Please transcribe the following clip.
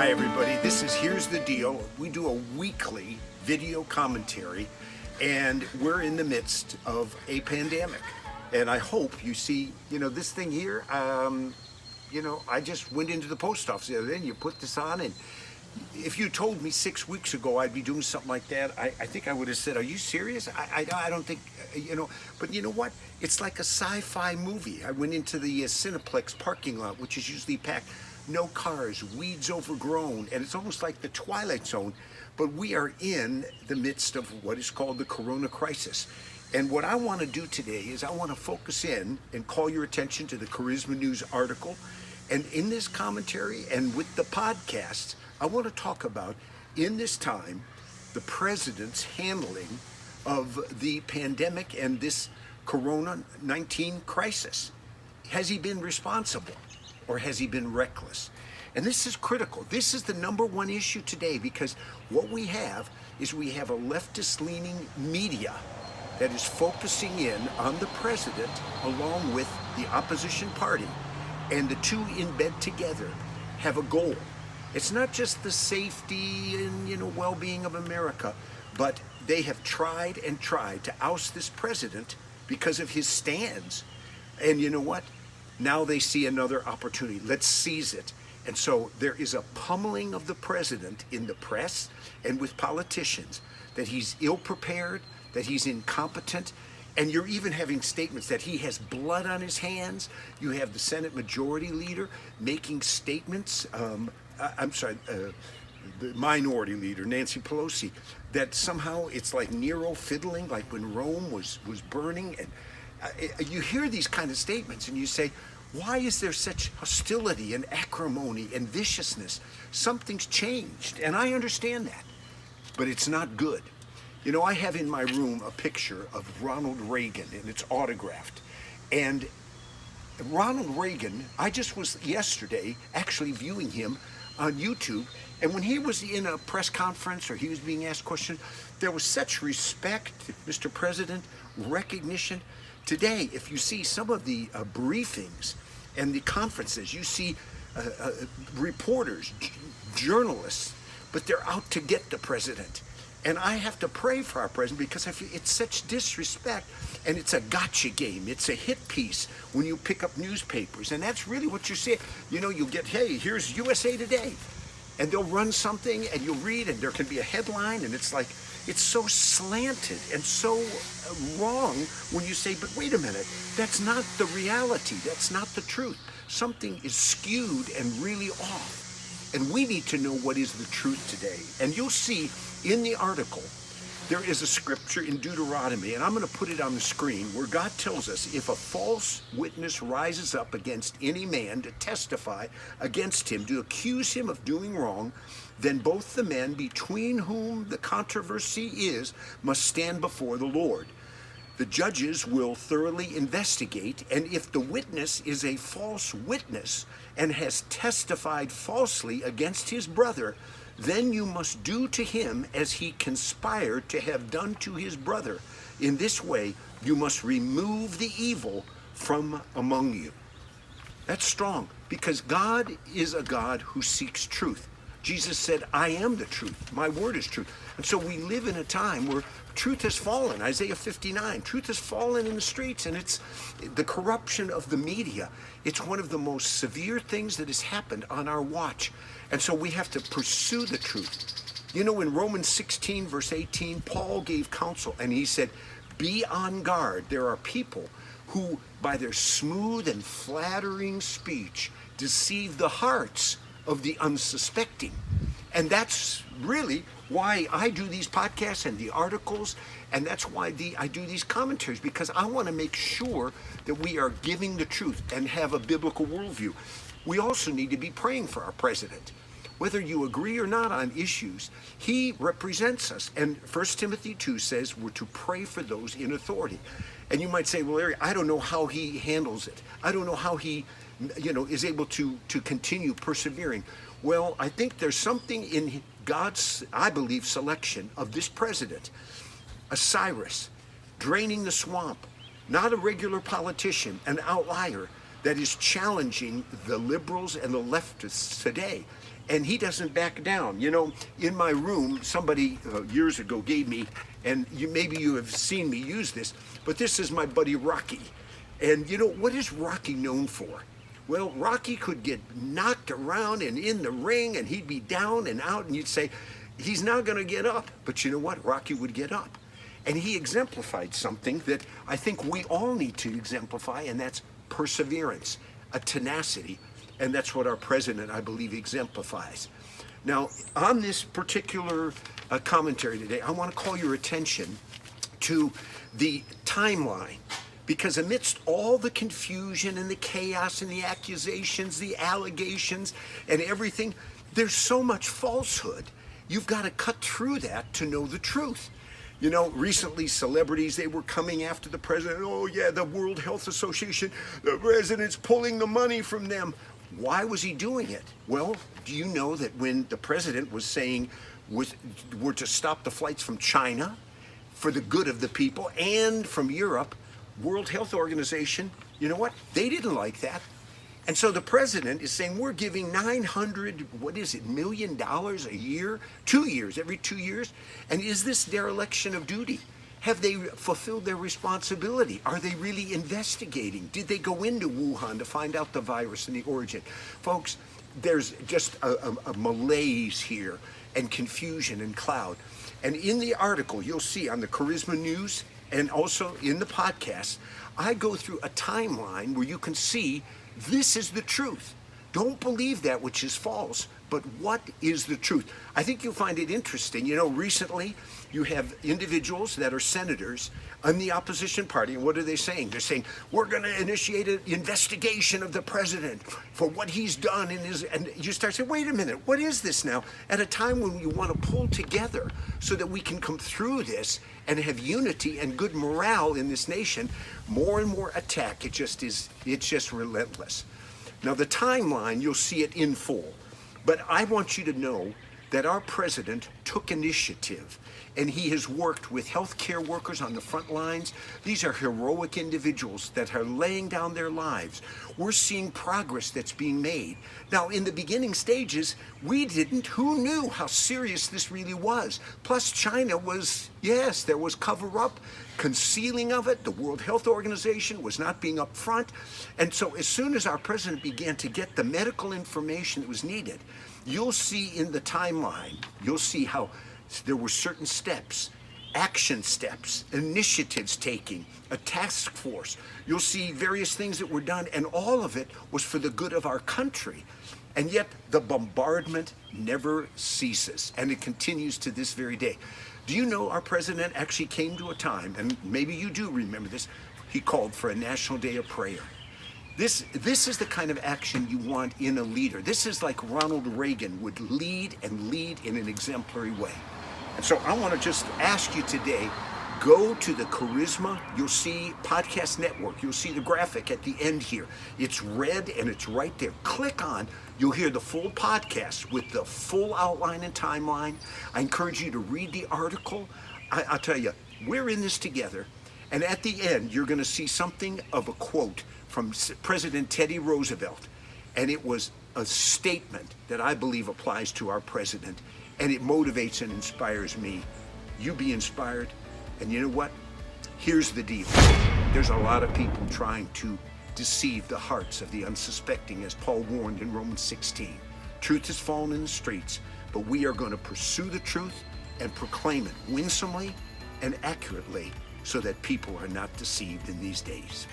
Hi everybody, this is Here's the Deal. We do a weekly video commentary and we're in the midst of a pandemic. And I hope you see, this thing here, I just went into the post office the other day and you put this on, and if you told me 6 weeks ago I'd be doing something like that, I think I would have said, are you serious? I don't think, but you know what? It's like a sci-fi movie. I went into the Cineplex parking lot, which is usually packed. No cars, weeds overgrown, and it's almost like the Twilight Zone, but we are in the midst of what is called the Corona crisis. And what I want to do today is I want to focus in and call your attention to the Charisma News article. And in this commentary and with the podcast, I want to talk about, in this time, the president's handling of the pandemic and this Corona-19 crisis. Has he been responsible? Or has he been reckless? And this is critical. This is the number one issue today, because what we have is we have a leftist-leaning media that is focusing in on the president along with the opposition party, and the two in bed together have a goal. It's not just the safety and well-being of America, but they have tried and tried to oust this president because of his stands. And you know what? Now they see another opportunity. Let's seize it. And so there is a pummeling of the president in the press and with politicians that he's ill-prepared, that he's incompetent, and you're even having statements that he has blood on his hands. You have the Senate Majority Leader making statements, the Minority Leader, Nancy Pelosi, that somehow it's like Nero fiddling, like when Rome was burning. And you hear these kind of statements and you say, why is there such hostility and acrimony and viciousness? Something's changed, and I understand that, but it's not good. I have in my room a picture of Ronald Reagan, and it's autographed. And Ronald Reagan, I just was yesterday actually viewing him on YouTube, and when he was in a press conference or he was being asked questions, there was such respect, Mr. President, recognition. Today, if you see some of the briefings and the conferences, you see reporters, journalists, but they're out to get the president. And I have to pray for our president, because I feel it's such disrespect, and it's a gotcha game. It's a hit piece when you pick up newspapers, and that's really what you're seeing. You'll get, hey, here's USA Today, and they'll run something, and you'll read, and there can be a headline, and it's like, it's so slanted and so wrong when you say, but wait a minute, that's not the reality, that's not the truth. Something is skewed and really off, and we need to know what is the truth today. And you'll see in the article, there is a scripture in Deuteronomy, and I'm going to put it on the screen, where God tells us, if a false witness rises up against any man to testify against him, to accuse him of doing wrong, then both the men between whom the controversy is must stand before the Lord. The judges will thoroughly investigate, and if the witness is a false witness and has testified falsely against his brother, then you must do to him as he conspired to have done to his brother. In this way, you must remove the evil from among you. That's strong, because God is a God who seeks truth. Jesus said, I am the truth. My word is truth. And so we live in a time where truth has fallen. Isaiah 59, truth has fallen in the streets, and it's the corruption of the media. It's one of the most severe things that has happened on our watch. And so we have to pursue the truth. In Romans 16, verse 18, Paul gave counsel, and he said, be on guard. There are people who, by their smooth and flattering speech, deceive the hearts of the unsuspecting. And that's really why I do these podcasts and the articles, and that's why I do these commentaries, because I want to make sure that we are giving the truth and have a biblical worldview. We also need to be praying for our president. Whether you agree or not on issues, he represents us. And 1 Timothy 2 says we're to pray for those in authority. And you might say, well, Larry, I don't know how he handles it. I don't know how he is able to continue persevering. Well, I think there's something in God's, I believe, selection of this president, a Cyrus, draining the swamp, not a regular politician, an outlier that is challenging the liberals and the leftists today. and he doesn't back down. You know, in my room, somebody years ago gave me, and maybe you have seen me use this, but this is my buddy Rocky. And you know, what is Rocky known for? Well, Rocky could get knocked around and in the ring, and he'd be down and out, and you'd say, he's not going to get up. But you know what? Rocky would get up. And he exemplified something that I think we all need to exemplify, and that's perseverance, a tenacity. And that's what our president, I believe, exemplifies. Now, on this particular commentary today, I want to call your attention to the timeline. Because amidst all the confusion and the chaos and the accusations, the allegations, and everything, there's so much falsehood. You've got to cut through that to know the truth. You know, recently celebrities, they were coming after the president. Oh yeah, the World Health Association, the president's pulling the money from them. Why was he doing it? Well, do you know that when the president was saying we're to stop the flights from China for the good of the people and from Europe, World Health Organization, you know what? They didn't like that. And so the president is saying we're giving $900 million a year, 2 years, every 2 years. And is this dereliction of duty? Have they fulfilled their responsibility? Are they really investigating? Did they go into Wuhan to find out the virus and the origin? Folks, there's just a malaise here and confusion and cloud. And in the article, you'll see on the Charisma News and also in the podcast, I go through a timeline where you can see this is the truth. Don't believe that which is false, but what is the truth? I think you'll find it interesting. You know, recently you have individuals that are senators in the opposition party, and what are they saying? They're saying, we're going to initiate an investigation of the president for what he's done in his, and you start saying, wait a minute, what is this now? At a time when you want to pull together so that we can come through this and have unity and good morale in this nation, more and more attack. It's just relentless. Now the timeline, you'll see it in full, but I want you to know that our president took initiative, and he has worked with healthcare workers on the front lines. These are heroic individuals that are laying down their lives. We're seeing progress that's being made. Now, in the beginning stages, who knew how serious this really was? Plus, China was, yes, there was cover-up, concealing of it. The World Health Organization was not being upfront. And so as soon as our president began to get the medical information that was needed, you'll see in the timeline, you'll see how there were certain steps, action steps, initiatives taking, a task force. You'll see various things that were done, and all of it was for the good of our country. And yet the bombardment never ceases, and it continues to this very day. Do you know our president actually came to a time, and maybe you do remember this, he called for a national day of prayer. This is the kind of action you want in a leader. This is like Ronald Reagan would lead in an exemplary way. And so I want to just ask you today, go to the Charisma, you'll see Podcast Network, you'll see the graphic at the end here. It's red and it's right there. Click on, you'll hear the full podcast with the full outline and timeline. I encourage you to read the article. I'll tell you, we're in this together. And at the end, you're going to see something of a quote from President Teddy Roosevelt. And it was a statement that I believe applies to our president. And it motivates and inspires me. You be inspired. And you know what? Here's the deal. There's a lot of people trying to deceive the hearts of the unsuspecting, as Paul warned in Romans 16. Truth has fallen in the streets, but we are going to pursue the truth and proclaim it winsomely and accurately so that people are not deceived in these days.